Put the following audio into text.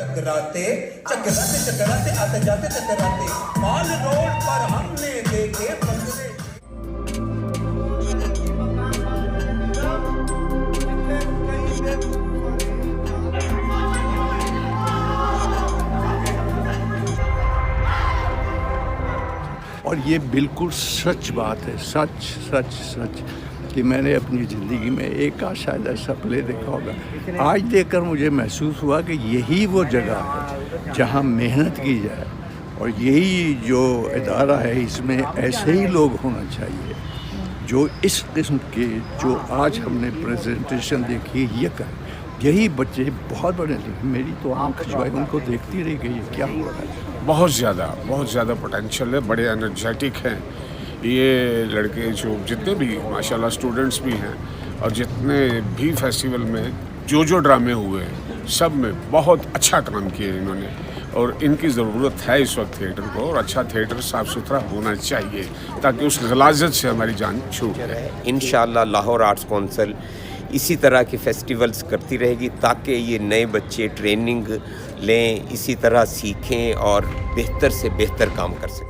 चकराते चकराते चकराते आते जाते चकराते माल रोड पर हमने देखे बंगले। और ये बिल्कुल सच बात है, सच सच सच कि मैंने अपनी ज़िंदगी में एक आध शायद ऐसा प्ले देखा होगा। आज देखकर मुझे महसूस हुआ कि यही वो जगह है जहाँ मेहनत की जाए, और यही जो इदारा है इसमें ऐसे ही लोग होना चाहिए जो इस किस्म के जो आज हमने प्रेजेंटेशन देखी ये कर। यही बच्चे बहुत बड़े, मेरी तो आँख जो है उनको देखती रह गई क्या हो रहा है। बहुत ज़्यादा पोटेंशियल है, बड़े एनर्जेटिक हैं ये लड़के, जो जितने भी माशाल्लाह स्टूडेंट्स भी हैं और जितने भी फेस्टिवल में जो ड्रामे हुए हैं सब में बहुत अच्छा काम किया इन्होंने, और इनकी ज़रूरत है इस वक्त थिएटर को, और अच्छा थिएटर साफ़ सुथरा होना चाहिए ताकि उस गलाजत से हमारी जान छूट जाए। इंशाअल्लाह लाहौर आर्ट्स काउंसिल इसी तरह के फेस्टिवल्स करती रहेगी ताकि ये नए बच्चे ट्रेनिंग लें, इसी तरह सीखें और बेहतर से बेहतर काम कर सकें।